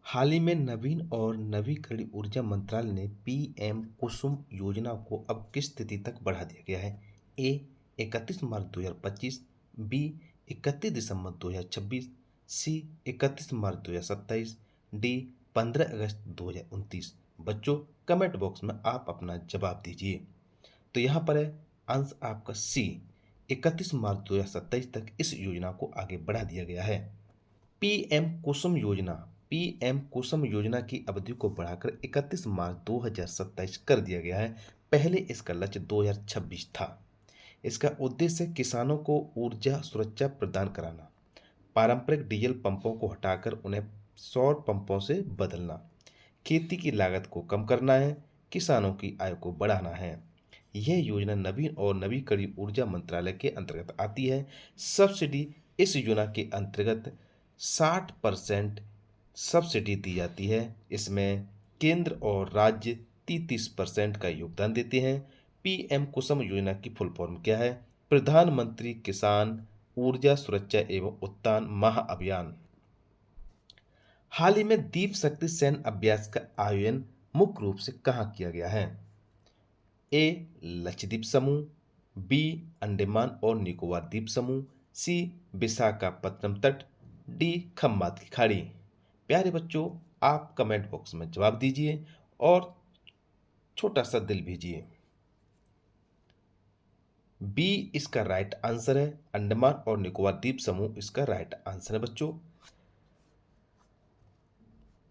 हाल ही में नवीन और नवीकरणीय ऊर्जा मंत्रालय ने पीएम कुसुम योजना को अब किस स्थिति तक बढ़ा दिया गया है? ए 31 मार्च 2025, बी 31 दिसंबर 2026, सी 31 मार्च 2027, डी 15 अगस्त 2029। बच्चों, कमेंट बॉक्स में आप अपना जवाब दीजिए। तो यहाँ पर है आंसर आपका सी, 31 मार्च 2027 तक इस योजना को आगे बढ़ा दिया गया है। पीएम कुसुम योजना की अवधि को बढ़ाकर 31 मार्च 2027 कर दिया गया है। पहले इसका लक्ष्य 2026 था। इसका उद्देश्य किसानों को ऊर्जा सुरक्षा प्रदान कराना, पारंपरिक डीजल पंपों को हटाकर उन्हें सौर पंपों से बदलना, खेती की लागत को कम करना है, किसानों की आय को बढ़ाना है। यह योजना नवीन और नवीकरणीय ऊर्जा मंत्रालय के अंतर्गत आती है। सब्सिडी इस योजना के अंतर्गत 60% सब्सिडी दी जाती है। इसमें केंद्र और राज्य 33% का योगदान देते हैं। पीएम कुसुम योजना की फुल फॉर्म क्या है? प्रधानमंत्री किसान ऊर्जा सुरक्षा एवं उत्थान महाअभियान। हाल ही में दीप शक्ति सैन्य अभ्यास का आयोजन मुख्य रूप से कहाँ किया गया है? ए लक्षद्वीप समूह, बी अंडमान और निकोबार द्वीप समूह, सी विशाखापत्तनम तट, डी खम्बात की खाड़ी। प्यारे बच्चों, आप कमेंट बॉक्स में जवाब दीजिए और छोटा सा दिल भेजिए। बी इसका राइट आंसर है। अंडमान और निकोबार द्वीप समूह इसका राइट आंसर है बच्चों।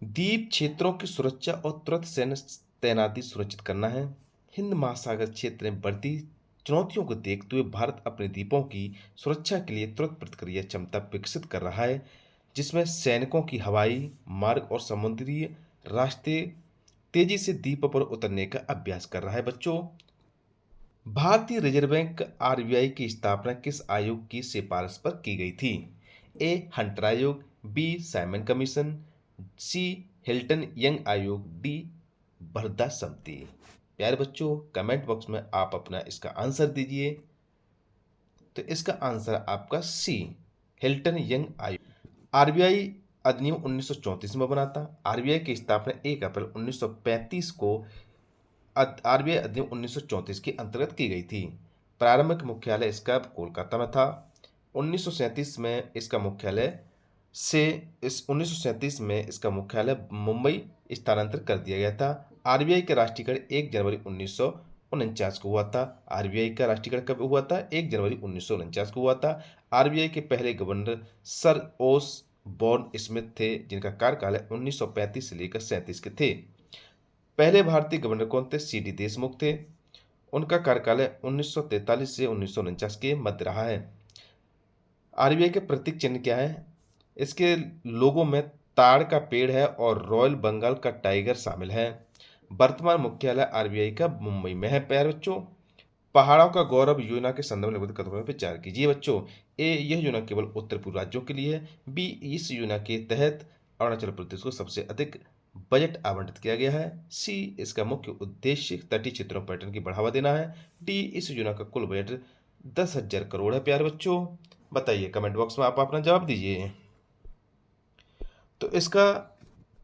द्वीप क्षेत्रों की सुरक्षा और तुरंत सैन्य तैनाती सुनिश्चित करना है। हिंद महासागर क्षेत्र में बढ़ती चुनौतियों को देखते हुए भारत अपने द्वीपों की सुरक्षा के लिए तुरंत प्रतिक्रिया क्षमता विकसित कर रहा है, जिसमें सैनिकों की हवाई मार्ग और समुद्री रास्ते तेजी से द्वीपों पर उतरने का अभ्यास कर रहा है बच्चों। भारतीय रिजर्व बैंक आरबीआई की स्थापना किस आयोग की सिफारिश पर की गई थी? ए हंटर आयोग, बी साइमन कमीशन, सी हिल्टन यंग आयोग, डी बर्दा समिति। प्यारे बच्चों, कमेंट बॉक्स में आप अपना इसका आंसर दीजिए। तो इसका आंसर आपका सी हिल्टन यंग आयोग। आरबीआई अधिनियम 1934 में बना था। आरबीआई की स्थापना 1 अप्रैल 1935 को आरबीआई अधिनियम 1934 के अंतर्गत की गई थी। प्रारंभिक मुख्यालय इसका कोलकाता में था। 1937 में इसका मुख्यालय से इस 1937 में इसका मुख्यालय मुंबई स्थानांतरित कर दिया गया था। आरबीआई का राष्ट्रीयकरण 1 जनवरी 1949 को हुआ था। आरबीआई का राष्ट्रीयकरण कब हुआ था? 1 जनवरी 1949 को हुआ था। आरबीआई के पहले गवर्नर सर ओस बॉर्न स्मिथ थे, जिनका कार्यकाल 1935 से लेकर 37 के थे। पहले भारतीय गवर्नर कौन थे? सीडी देशमुख थे। उनका कार्यकाल 1943 से 1949 के मध्य रहा है। आरबीआई के प्रतीक चिन्ह क्या है? इसके लोगों में ताड़ का पेड़ है और रॉयल बंगाल का टाइगर शामिल है। वर्तमान मुख्यालय आरबीआई का मुंबई में है। प्यारे बच्चों, पहाड़ों का गौरव योजना के संदर्भ में निम्नलिखित कथनों पर विचार कीजिए बच्चों। ए यह योजना केवल उत्तर पूर्व राज्यों के लिए है। बी इस योजना के तहत अरुणाचल प्रदेश को सबसे अधिक बजट आवंटित किया गया है। सी इसका मुख्य उद्देश्य तटीय क्षेत्रों में पर्यटन की बढ़ावा देना है। डी इस योजना का कुल बजट 10,000 करोड़ है। प्यारे बच्चों, बताइए कमेंट बॉक्स में आप अपना जवाब दीजिए। तो इसका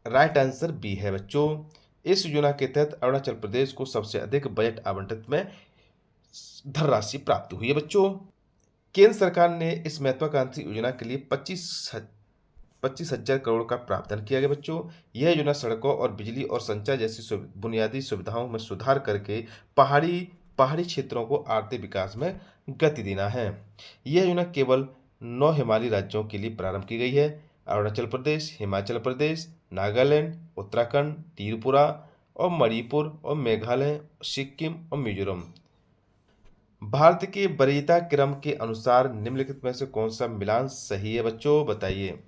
राइट आंसर बी है बच्चों। इस योजना के तहत अरुणाचल प्रदेश को सबसे अधिक बजट आवंटित में धनराशि प्राप्त हुई है बच्चों। केंद्र सरकार ने इस महत्वाकांक्षी योजना के लिए 25,000 करोड़ का प्रावधान किया गया बच्चों। यह योजना सड़कों और बिजली और संचार जैसी बुनियादी सुविधाओं में सुधार करके पहाड़ी क्षेत्रों को आर्थिक विकास में गति देना है। यह योजना केवल 9 हिमालयी राज्यों के लिए प्रारंभ की गई है: अरुणाचल प्रदेश, हिमाचल प्रदेश, नागालैंड, उत्तराखंड, त्रिपुरा और मणिपुर और मेघालय, सिक्किम और मिजोरम। भारत के वरीयता क्रम के अनुसार निम्नलिखित में से कौन सा मिलान सही है बच्चों? बताइए।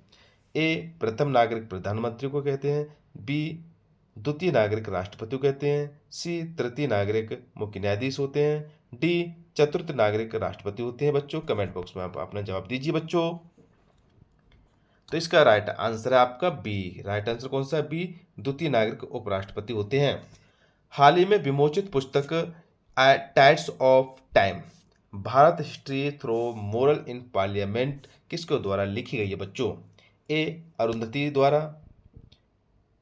ए प्रथम नागरिक प्रधानमंत्री को कहते हैं, बी द्वितीय नागरिक राष्ट्रपति को कहते हैं, सी तृतीय नागरिक मुख्य न्यायाधीश होते हैं, डी चतुर्थ नागरिक राष्ट्रपति होते हैं। बच्चों, कमेंट बॉक्स में आप अपना जवाब दीजिए बच्चों। तो इसका राइट आंसर है आपका बी। राइट आंसर कौन सा है? बी द्वितीय नागरिक उपराष्ट्रपति होते हैं। हाल ही में विमोचित पुस्तक tides of time Bharat history through moral in parliament किसके द्वारा लिखी गई है बच्चों? ए अरुंधति द्वारा,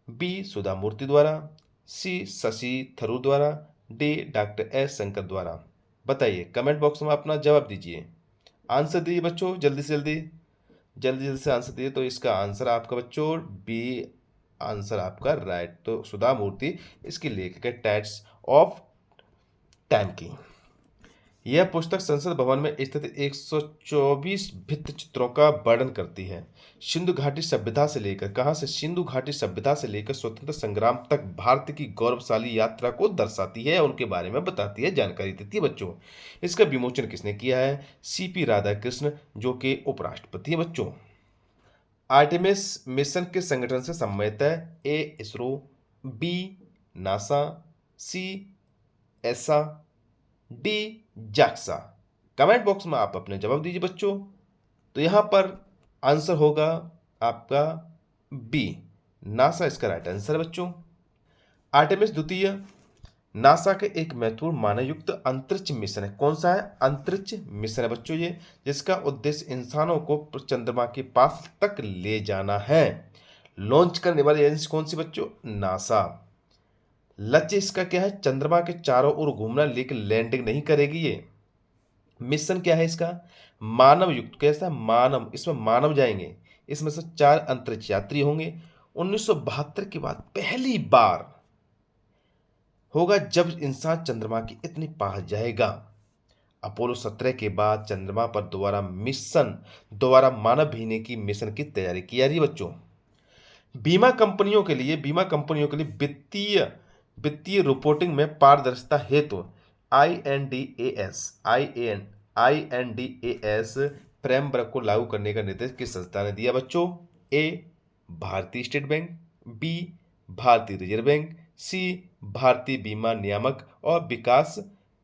बी सुधा मूर्ति द्वारा, सी शशि थरूर द्वारा, डी डॉक्टर एस शंकर द्वारा। बताइए, कमेंट बॉक्स में अपना जवाब दीजिए। आंसर दीजिए बच्चों, जल्दी से जल्दी जल्दी से आंसर दीजिए। तो इसका आंसर आपका बच्चों बी आंसर आपका राइट। तो सुधा मूर्ति इसकी लेखक है टैट्स ऑफ टाइम की। यह पुस्तक संसद भवन में स्थित 124 भित्ति चित्रों का वर्णन करती है। सिंधु घाटी सभ्यता से लेकर कहां से सिंधु घाटी सभ्यता से लेकर स्वतंत्रता संग्राम तक भारत की गौरवशाली यात्रा को दर्शाती है, उनके बारे में बताती है, जानकारी देती है बच्चों। इसका विमोचन किसने किया है? सीपी राधाकृष्ण, जो कि उपराष्ट्रपति है बच्चों। आर्टेमिस मिशन के संगठन से संबंधित है? ए इसरो, बी नासा, सी एसा, डी जाक्सा। कमेंट बॉक्स में आप अपने जवाब दीजिए बच्चों। तो यहां पर आंसर होगा आपका बी नासा, इसका राइट आंसर है बच्चों। आर्टेमिस द्वितीय नासा के एक महत्वपूर्ण मानवयुक्त अंतरिक्ष मिशन है। कौन सा है? अंतरिक्ष मिशन है बच्चों ये, जिसका उद्देश्य इंसानों को चंद्रमा के पास तक ले जाना है। लॉन्च करने वाली एजेंसी कौन सी बच्चों? नासा। लक्ष्य इसका क्या है? चंद्रमा के चारों ओर घूमना, लेकिन लैंडिंग नहीं करेगी ये। मिशन क्या है इसका? मानव युक्त। कैसा? मानव, इसमें मानव जाएंगे। इसमें से 4 अंतरिक्ष यात्री होंगे। 1972 के बाद पहली बार होगा जब इंसान चंद्रमा के इतने पास जाएगा। अपोलो 17 के बाद चंद्रमा पर दोबारा मानव भेजने की मिशन की तैयारी की जा रही है बच्चों। बीमा कंपनियों के लिए वित्तीय रिपोर्टिंग में पारदर्शिता हेतु INDAS फ्रेमवर्क को लागू करने का निर्देश किस संस्था ने दिया बच्चों? ए भारतीय स्टेट बैंक, बी भारतीय रिजर्व बैंक, सी भारतीय बीमा नियामक और विकास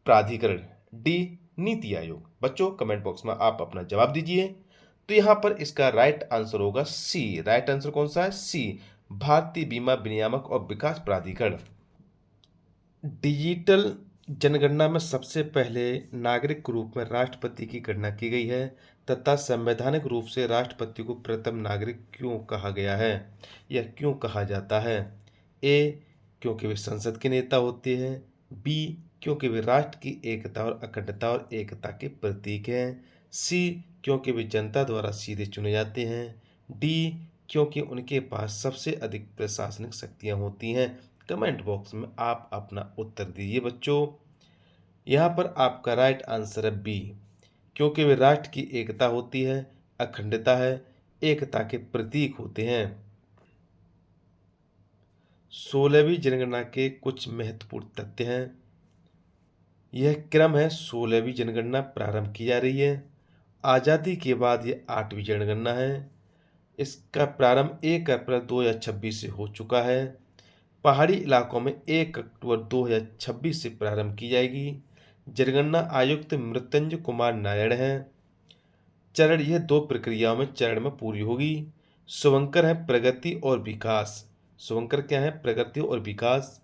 प्राधिकरण, डी नीति आयोग। बच्चों कमेंट बॉक्स में आप अपना जवाब दीजिए। तो यहां पर इसका राइट आंसर होगा सी। राइट आंसर कौन सा है? सी, भारतीय बीमा विनियामक और विकास प्राधिकरण। डिजिटल जनगणना में सबसे पहले नागरिक रूप में राष्ट्रपति की गणना की गई है, तथा संवैधानिक रूप से राष्ट्रपति को प्रथम नागरिक क्यों कहा गया है? यह क्यों कहा जाता है? ए क्योंकि वे संसद के नेता होते हैं, बी क्योंकि वे राष्ट्र की एकता और अखंडता और एकता के प्रतीक हैं, सी क्योंकि वे जनता द्वारा सीधे चुने जाते हैं, डी क्योंकि उनके पास सबसे अधिक प्रशासनिक शक्तियां होती हैं। कमेंट बॉक्स में आप अपना उत्तर दीजिए बच्चों। यहाँ पर आपका राइट आंसर है बी, क्योंकि वे राष्ट्र की एकता होती है, अखंडता है, एकता के प्रतीक होते हैं। 16वीं जनगणना के कुछ महत्वपूर्ण तथ्य हैं। यह क्रम है, 16वीं जनगणना प्रारंभ की जा रही है। आज़ादी के बाद यह 8वीं जनगणना है। इसका प्रारंभ 1 अप्रैल 2026 से हो चुका है। पहाड़ी इलाकों में 1 अक्टूबर 2026 से प्रारंभ की जाएगी। जनगणना आयुक्त मृत्युंजय कुमार नारायण हैं। चरण, यह 2 प्रक्रियाओं में चरण में पूरी होगी। शुभंकर है प्रगति और विकास। शुभंकर क्या है? प्रगति और विकास।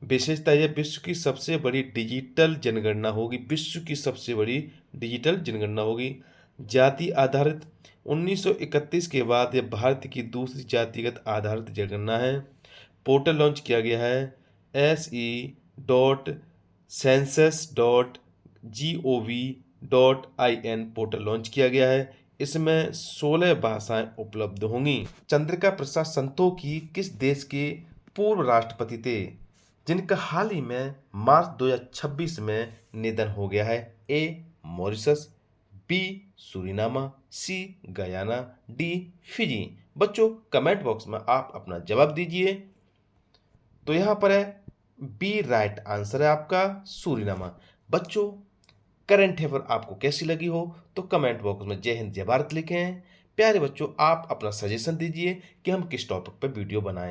विशेषता, यह विश्व की सबसे बड़ी डिजिटल जनगणना होगी। विश्व की सबसे बड़ी डिजिटल जनगणना होगी। जाति आधारित, 1931 के बाद यह भारत की दूसरी जातिगत आधारित जनगणना है। पोर्टल लॉन्च किया गया है, se.census.gov.in पोर्टल लॉन्च किया गया है। इसमें 16 भाषाएं उपलब्ध होंगी। चंद्रिका प्रसाद संतोखी किस देश के पूर्व राष्ट्रपति थे, जिनका हाल ही में मार्च 2026 में निधन हो गया है? ए मॉरिशस, बी सूरीनामा, सी गयाना, डी फिजी। बच्चों कमेंट बॉक्स में आप अपना जवाब दीजिए। तो यहां पर है बी राइट आंसर है आपका, सूरीनामा। बच्चों करंट अफेयर आपको कैसी लगी हो तो कमेंट बॉक्स में जय हिंद जय भारत लिखें। प्यारे बच्चों आप अपना सजेशन दीजिए कि हम किस टॉपिक पर वीडियो बनाएं।